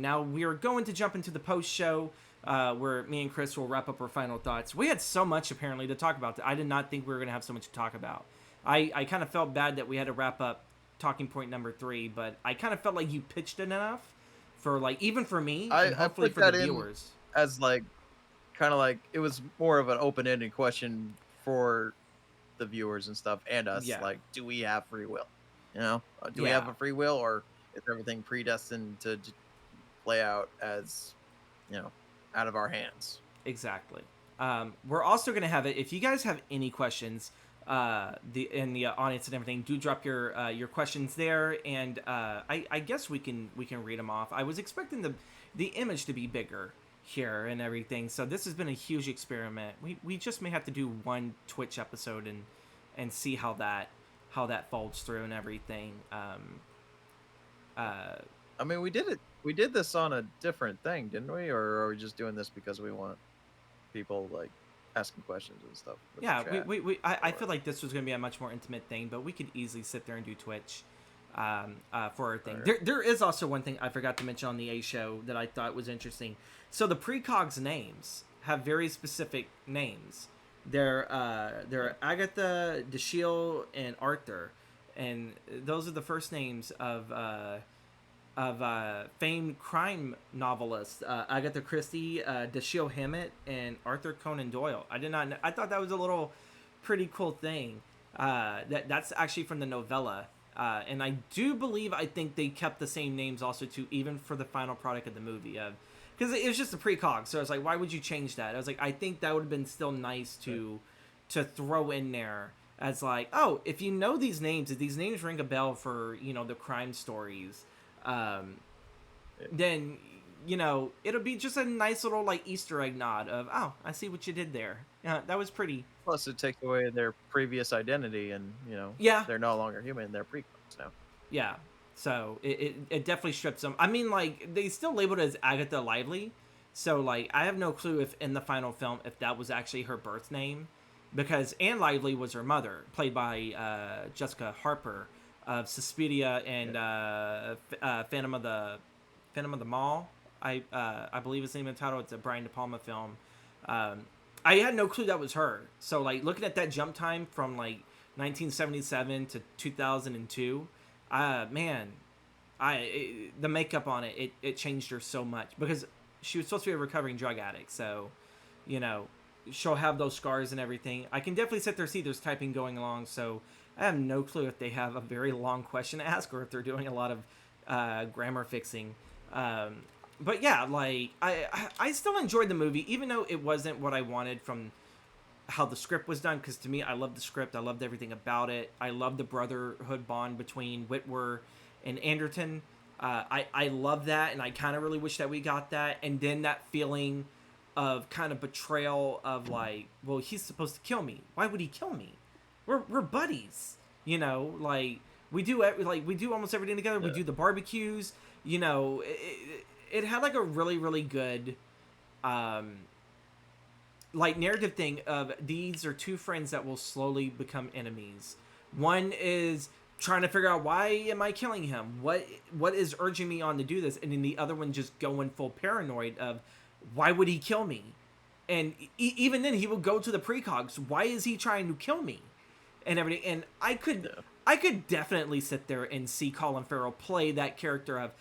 Now we are going to jump into the post show where me and Chris will wrap up our final thoughts. We had so much apparently to talk about that I did not think we were going to have so much to talk about. I kind of felt bad that we had to wrap up talking point number 3, but I kind of felt like you pitched it enough for like even for me and I hopefully put for the that in viewers. as like kind of like it was more of an open-ended question for the viewers and stuff and us. Yeah, Like, do we have free will? You know, do we have yeah, a free will, or is everything predestined to play out as out of our hands? exactly. We're also going to have it. If you guys have any questions, the in the audience and everything, do drop your questions there, and I guess we can read them off. I was expecting the image to be bigger here and everything, so this has been a huge experiment. We just may have to do one Twitch episode and see how that folds through and everything. Uh, I mean, we did it. We did this on a different thing, didn't we? Or are we just doing this because we want people like asking questions and stuff with the Yeah, chat? I Or feel like this was going to be a much more intimate thing, but we could easily sit there and do Twitch for our thing. okay. There is also one thing I forgot to mention on the A show that I thought was interesting. So the precogs names have very specific names. They're Agatha, Dashiell, and Arthur, and those are the first names of famed crime novelists Agatha Christie, Dashiell Hammett, and Arthur Conan Doyle. I did not know. I thought that was a little pretty cool thing. That's actually from the novella, and I do believe I think they kept the same names also too, even for the final product of the movie. Because it was just a precog, so I was like, why would you change that? I was like, I think that would have been still nice to throw in there as like, oh, if you know these names, if these names ring a bell for the crime stories, um, Yeah. then it'll be just a nice little like Easter egg nod of, oh, I see what you did there. Yeah, that was pretty. Plus, it takes away their previous identity, and Yeah, they're no longer human; they're prequels now. yeah. So it definitely strips them. I mean, like they still labeled it as Agatha Lively, so like I have no clue if in the final film if that was actually her birth name, because Anne Lively was her mother, played by Jessica Harper of Suspiria Yeah. and Phantom of the Mall. I believe it's the name of the title. It's a Brian De Palma film. Um, I had no clue that was her. So like looking at that jump time from like 1977 to 2002, man, the makeup on it changed her so much because she was supposed to be a recovering drug addict. So, you know, she'll have those scars and everything. I can definitely sit there see there's typing going along. So I have no clue if they have a very long question to ask or if they're doing a lot of grammar fixing. Um, but yeah, like I still enjoyed the movie, even though it wasn't what I wanted from how the script was done. Because to me, I loved the script. I loved everything about it. I loved the brotherhood bond between Whitwer and Anderton. I love that, and I kind of really wish that we got that. And then that feeling of kind of betrayal of like, well, he's supposed to kill me. Why would he kill me? We're buddies, like we do almost everything together. We Yeah. do the barbecues. It had like a really really good um like narrative thing of these are two friends that will slowly become enemies. One is trying to figure out why am I killing him? What is urging me on to do this? And then the other one just going full paranoid of why would he kill me? And even then he will go to the precogs. Why is he trying to kill me? And everything. And Yeah. I could definitely sit there and see Colin Farrell play that character of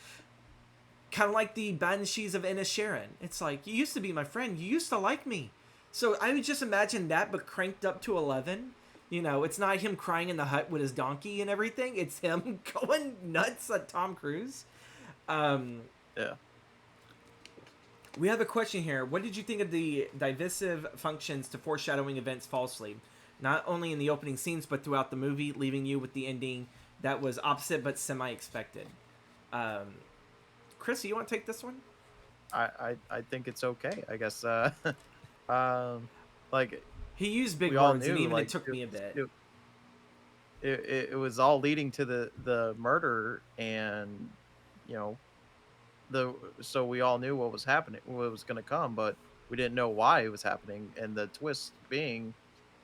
kind of like the Banshees of Inisherin. It's like, you used to be my friend. You used to like me. So I would just imagine that, but cranked up to 11. It's not him crying in the hut with his donkey and everything. It's him going nuts at Tom Cruise. Um, Yeah. we have a question here. What did you think of the divisive functions to foreshadowing events falsely? Not only in the opening scenes, but throughout the movie, leaving you with the ending that was opposite but semi-expected. Um, Chris, you want to take this one? I think it's okay. I guess. Um, like He used big we all words, and knew, even it like took me a bit. it was all leading to the murder, and you know the so we all knew what was happening, what was going to come, but we didn't know why it was happening, and the twist being,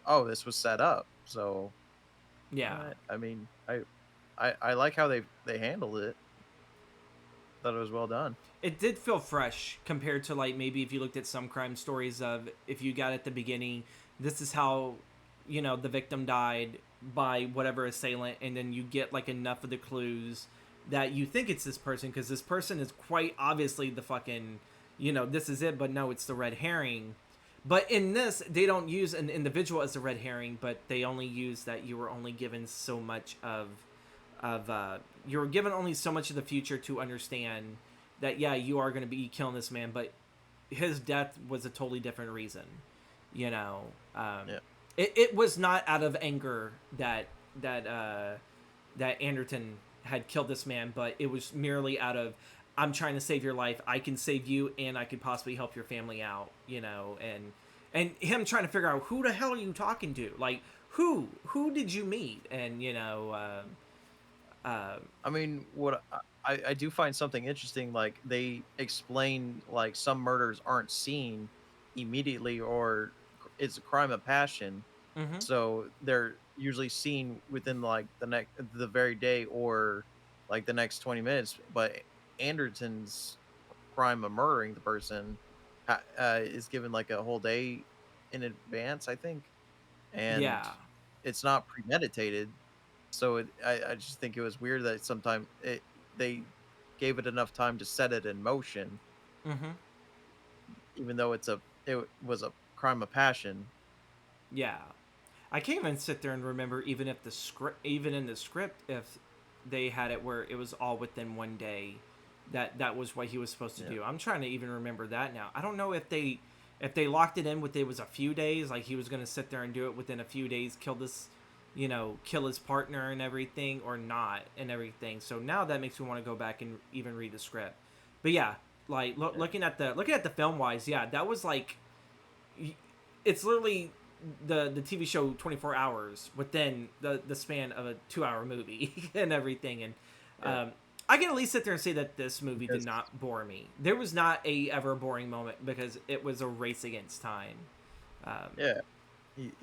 oh, this was set up. So Yeah. I mean, I like how they handled it. thought it was well done. It did feel fresh compared to like maybe if you looked at some crime stories of if you got at the beginning, this is how, the victim died by whatever assailant, and then you get like enough of the clues that you think it's this person because this person is quite obviously the fucking, this is it, but no, it's the red herring. But in this, they don't use an individual as a red herring, but they only use that you were only given so much of you were given only so much of the future to understand that yeah, you are going to be killing this man, but his death was a totally different reason. You know, um, Yeah. it was not out of anger that Anderton had killed this man, but it was merely out of I'm trying to save your life. I can save you, and I could possibly help your family out. And him trying to figure out who the hell are you talking to? Like who did you meet? And I mean, what I do find something interesting, like they explain like some murders aren't seen immediately or it's a crime of passion. mm-hmm. So they're usually seen within like the very day or like the next 20 minutes. But Anderton's crime of murdering the person is given like a whole day in advance, I think, and Yeah. it's not premeditated. So I just think it was weird that sometimes they gave it enough time to set it in motion, Mm-hmm. even though it was a crime of passion. Yeah. I can't even sit there and remember even in the script, if they had it where it was all within one day, that was what he was supposed to Yeah, do. I'm trying to even remember that now. I don't know if they locked it in with it was a few days, like he was going to sit there and do it within a few days, kill his partner and everything, or not and everything. So now that makes me want to go back and even read the script. But yeah, like yeah, looking at the film wise, yeah, that was like it's literally the TV show 24 hours within the span of a 2 hour movie and everything. And yeah. I can at least sit there and say that this movie did Because not bore me. There was not a ever boring moment because it was a race against time. Um, yeah,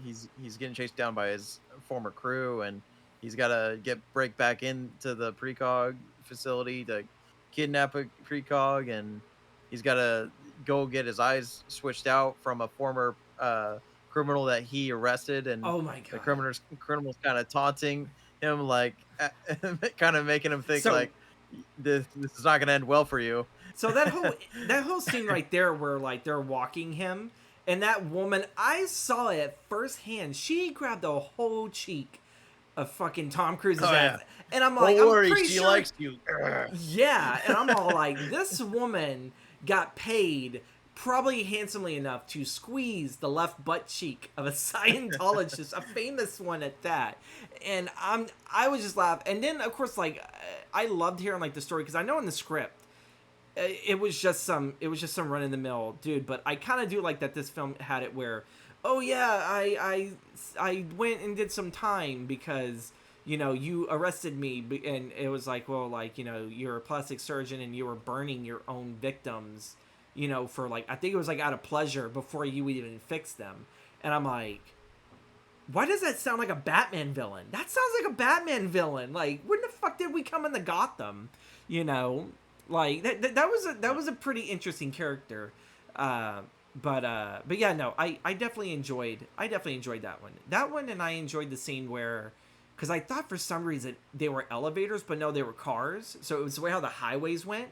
he's getting chased down by his former crew, and he's got to break back into the precog facility to kidnap a precog, and he's got to go get his eyes switched out from a former criminal that he arrested, and oh my the god! criminal's kind of taunting him, like kind of making him think So like this is not going to end well for you. So that whole scene right there where like they're walking him and that woman, I saw it firsthand. She grabbed the whole cheek of fucking Tom Cruise's Oh yeah, ass. And I'm like, don't I'm worry, pretty she sure likes you. Ugh. yeah, and I'm all like, this woman got paid probably handsomely enough to squeeze the left butt cheek of a Scientologist, a famous one at that. And I was just laughing. And then of course like I loved hearing like the story because I know in the script it was just some run in the mill dude, but I kind of do like that this film had it where oh yeah, I went and did some time because you arrested me, and it was like, well, like, you're a plastic surgeon and you were burning your own victims, for like, I think it was like out of pleasure before you would even fix them. And I'm like, why does that sound like a Batman villain? That sounds like a Batman villain. Like, when the fuck did we come into Gotham? You know, like that was a pretty interesting character. Uh, but yeah, no, I definitely enjoyed that one. That one, and I enjoyed the scene where, because I thought for some reason they were elevators, but no, they were cars. So it was the way how the highways went.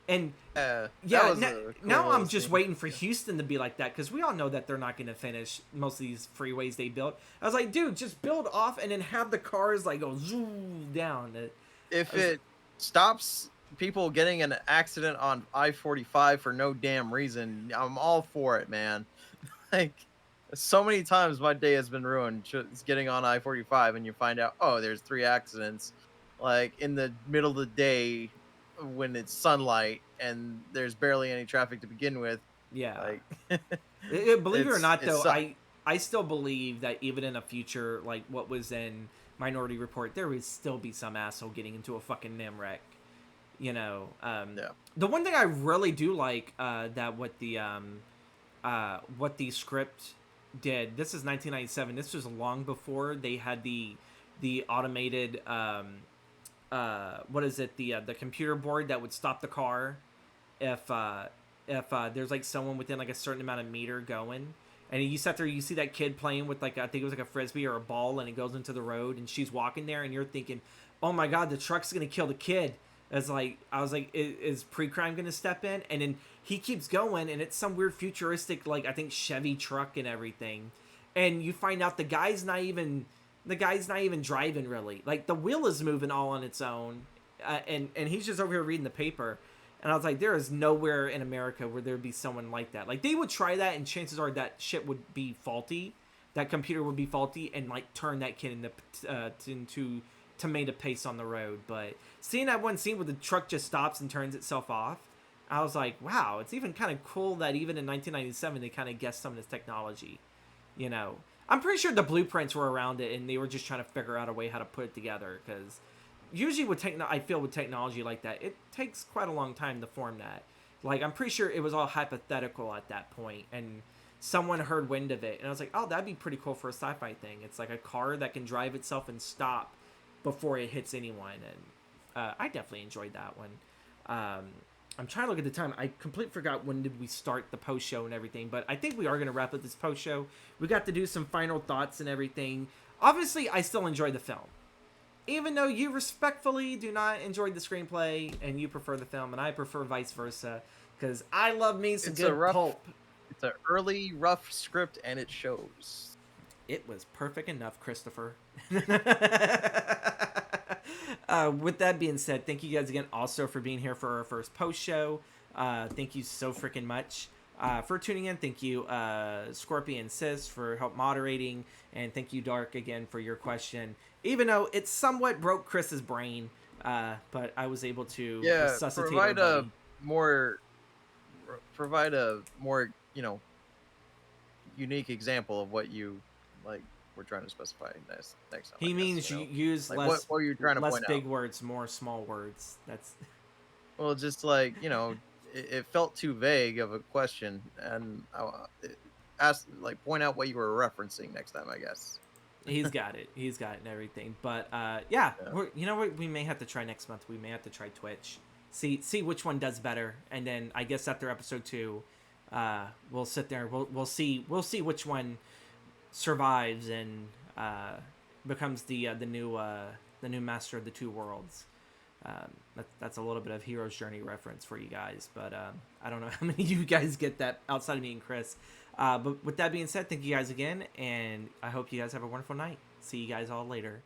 And Yeah, that yeah, was a cool now little I'm just scene. waiting for Houston to be like that because we all know that they're not going to finish most of these freeways they built. I was like, dude, just build off and then have the cars like go zoom down. If I was, it stops people getting an accident on I-45 for no damn reason, I'm all for it, man. Like, so many times my day has been ruined just getting on I-45, and you find out, oh, there's 3 accidents, like, in the middle of the day when it's sunlight and there's barely any traffic to begin with. yeah. Like, Believe it or not, it though, sucks. I still believe that even in a future like what was in Minority Report, there would still be some asshole getting into a fucking NIM wreck. Yeah. The one thing I really do like that what the script did. This is 1997. This was long before they had the automated what is it, the computer board that would stop the car if there's like someone within like a certain amount of meter going. And you sat there, you see that kid playing with like, I think it was like a frisbee or a ball, and it goes into the road, and she's walking there, and you're thinking, oh my god, the truck's gonna kill the kid. As like, I was like, is pre-crime gonna step in? And then he keeps going, and it's some weird futuristic, like, I think Chevy truck and everything. And you find out the guy's not even driving really. Like the wheel is moving all on its own, and he's just over here reading the paper. And I was like, there is nowhere in America where there'd be someone like that. Like they would try that, and chances are that shit would be faulty. That computer would be faulty, and like turn that kid into tomato paste on the road. But seeing that one scene where the truck just stops and turns itself off, I was like, wow, it's even kind of cool that even in 1997 they kind of guessed some of this technology. You know, I'm pretty sure the blueprints were around it, and they were just trying to figure out a way how to put it together. Because usually I feel with technology like that, it takes quite a long time to form that. Like I'm pretty sure it was all hypothetical at that point, and someone heard wind of it, and I was like, oh, that'd be pretty cool for a sci-fi thing. It's like a car that can drive itself and stop before it hits anyone, and I definitely enjoyed that one. I'm trying to look at the time. I completely forgot when did we start the post show and everything, but I think we are going to wrap up this post show. We got to do some final thoughts and everything. Obviously, I still enjoy the film, even though you respectfully do not enjoy the screenplay and you prefer the film, and I prefer vice versa, because I love me some good pulp. It's an early rough script, and it shows. It was perfect enough, Christopher. With that being said, thank you guys again also for being here for our first post show. Thank you so freaking much for tuning in. Thank you, Scorpion Sis, for help moderating, and thank you, Dark, again for your question. Even though it somewhat broke Chris's brain, but I was able to resuscitate provide a more unique example of what you like. We're trying to specify next time. He means you use like, less. What are you trying to less point big out? words, more small words. That's well, just like it felt too vague of a question, and ask point out what you were referencing next time, I guess. He's got it and everything. But Yeah. you know what, we may have to try next month. We may have to try Twitch. See which one does better, and then I guess after episode 2, we'll sit there. We'll see which one survives and becomes the new master of the two worlds. That's a little bit of Hero's Journey reference for you guys, but I don't know how many of you guys get that outside of me and Chris. But with that being said, thank you guys again, and I hope you guys have a wonderful night. See you guys all later.